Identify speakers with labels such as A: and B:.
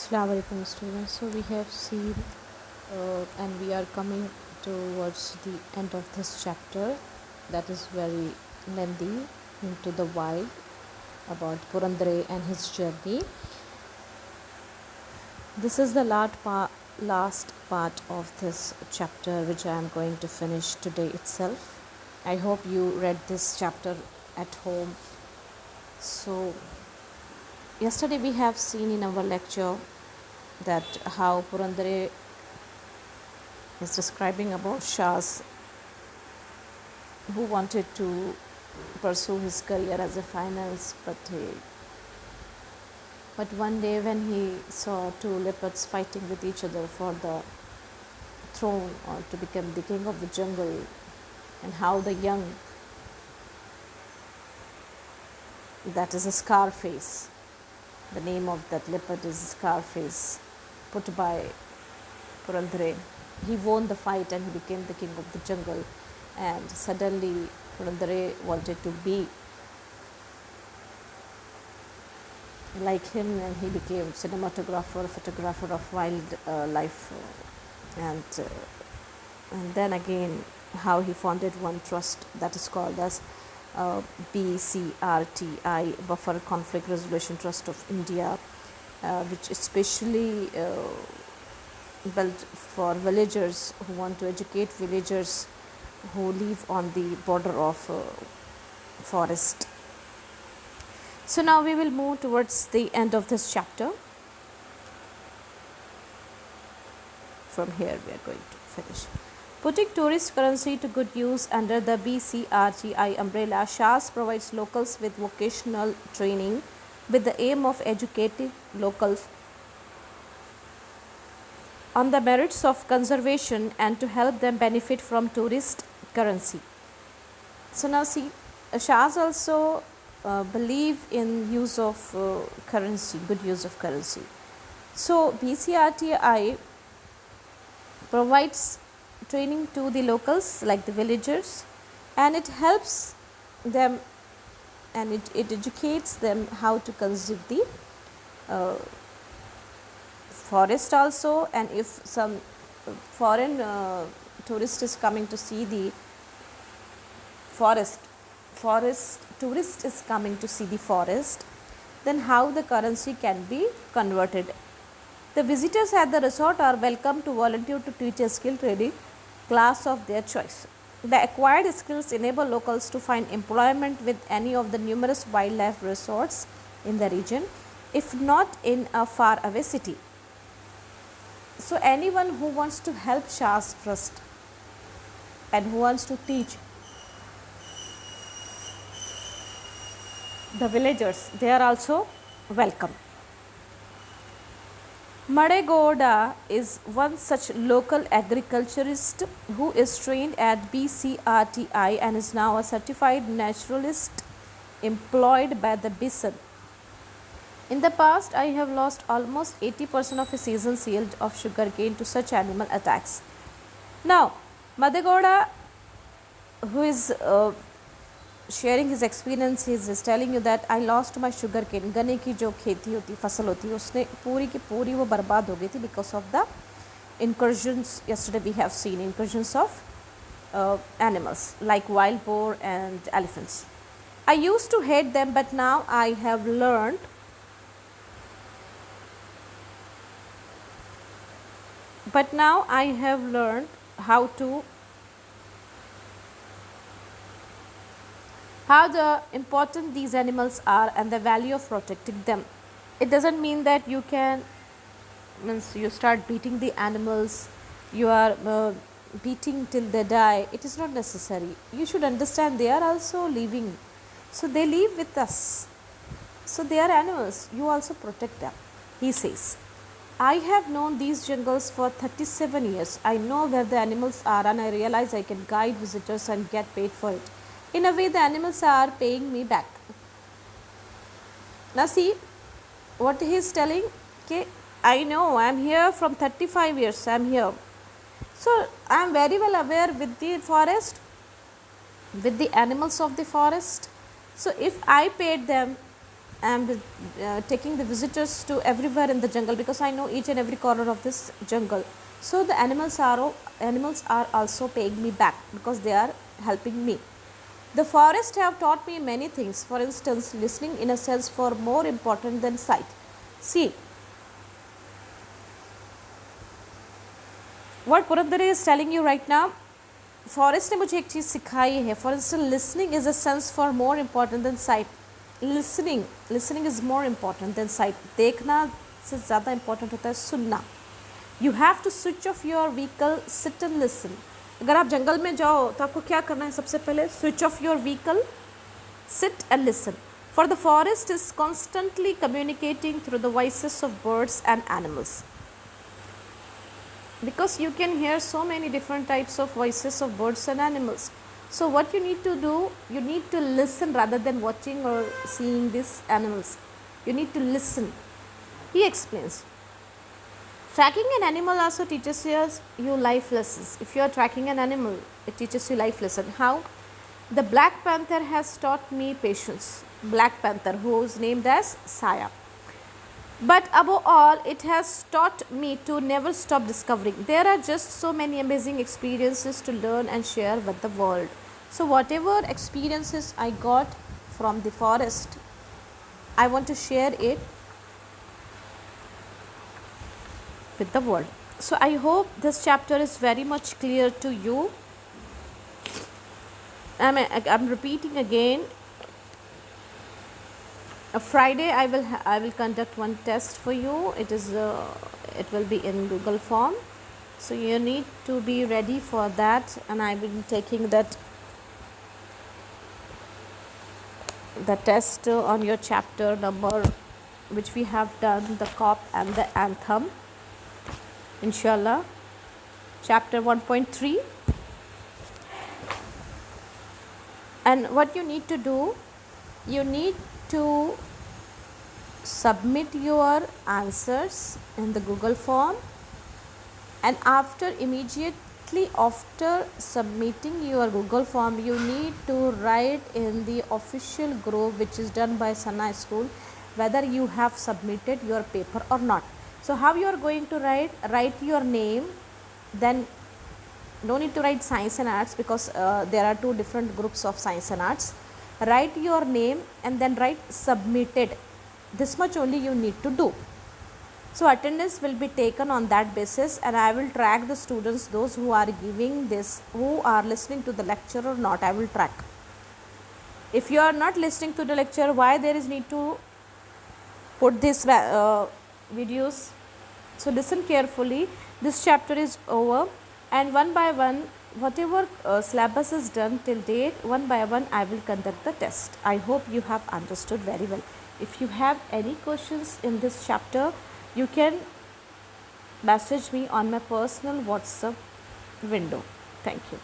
A: Assalamu alaikum students. So we have seen and we are coming towards the end of this chapter that is very lengthy into the wild about Purandare and his journey. This is the last part of this chapter which I am going to finish today itself. I hope you read this chapter at home. So yesterday we have seen in our lecture that how Purandare is describing about Shahs who wanted to pursue his career as a finance, but one day when he saw two leopards fighting with each other for the throne or to become the king of the jungle, and how the young, that is a Scarface, the name of that leopard is Scarface, put by Purandare. He won the fight and he became the king of the jungle, and suddenly Purandare wanted to be like him, and he became cinematographer, photographer of wildlife, and then again how he founded one trust that is called as BCRTI, Buffer Conflict Resolution Trust of India, which especially built for villagers who want to educate villagers who live on the border of forest. So now we will move towards the end of this chapter. From here we are going to finish. Putting tourist currency to good use under the BCRTI umbrella, Shahs provides locals with vocational training with the aim of educating locals on the merits of conservation and to help them benefit from tourist currency. So now see, Shahs also believe in use of currency, good use of currency. So BCRTI provides training to the locals like the villagers, and it helps them and it educates them how to conserve the forest also. And if some foreign tourist is coming to see the forest tourist is coming to see the forest, then how the currency can be converted. The visitors at the resort are welcome to volunteer to teach a skill training class of their choice. The acquired skills enable locals to find employment with any of the numerous wildlife resorts in the region, if not in a far away city. So anyone who wants to help Shahs Trust and who wants to teach the villagers, they are also welcome. Madegowda is one such local agriculturist who is trained at BCRTI and is now a certified naturalist employed by the bison. In the past, I have lost almost 80% of a season's yield of sugarcane to such animal attacks. Now, Madegowda, who is sharing his experience, he is telling you that I lost my sugarcane. गन्ने की जो खेती होती फसल होती है उसने पूरी की पूरी वो बर्बाद हो गई थी because of the incursions. Yesterday we have seen incursions of animals like wild boar and elephants. I used to hate them, but now I have learned how the important these animals are and the value of protecting them. It doesn't mean that you start beating the animals, you are beating till they die. It is not necessary. You should understand they are also living, so they live with us, so they are animals, you also protect them. He says, I have known these jungles for 37 years. I know where the animals are and I realize I can guide visitors and get paid for it. In a way, the animals are paying me back. Now see what he is telling. Okay, I know I am here from 35 years. I am here. So I am very well aware with the forest, with the animals of the forest. So if I paid them am taking the visitors to everywhere in the jungle, because I know each and every corner of this jungle. So the animals are also paying me back because they are helping me. The forest have taught me many things. For instance, listening in a sense for more important than sight. See, what Purandare is telling you right now, forest ने मुझे एक चीज़ सिखाई है. For instance listening is a sense far more important than sight. Listening is more important than sight. देखना से ज़्यादा important होता है सुनना. You have to switch off your vehicle, sit and listen. अगर आप जंगल में जाओ तो आपको क्या करना है? सबसे पहले switch off your vehicle, sit and listen. For the forest is constantly communicating through the voices of birds and animals. Because you can hear so many different types of voices of birds and animals. So what you need to do, you need to listen rather than watching or seeing these animals. You need to listen. He explains. Tracking an animal also teaches you life lessons. If you are tracking an animal, it teaches you life lesson. How? The Black Panther has taught me patience. Black Panther, who is named as Saya. But above all, it has taught me to never stop discovering. There are just so many amazing experiences to learn and share with the world. So whatever experiences I got from the forest, I want to share it with the world. So I hope this chapter is very much clear to you. I'm repeating again. Friday I will conduct one test for you. It will be in Google form, so you need to be ready for that, and I will be taking the test on your chapter number, which we have done, the COP and the anthem, inshallah, chapter 1.3. And what you need to do, you need to submit your answers in the Google form, and immediately after submitting your Google form, you need to write in the official group which is done by Sana School whether you have submitted your paper or not. So how you are going to write your name, then no need to write science and arts, because there are two different groups of science and arts. Write your name and then write submitted. This much only you need to do. So attendance will be taken on that basis, and I will track the students, those who are giving this, who are listening to the lecture or not, I will track. If you are not listening to the lecture, why there is need to put these videos? So listen carefully. This chapter is over, and one by one, whatever syllabus is done till date, one by one I will conduct the test. I hope you have understood very well. If you have any questions in this chapter, you can message me on my personal WhatsApp window. Thank you.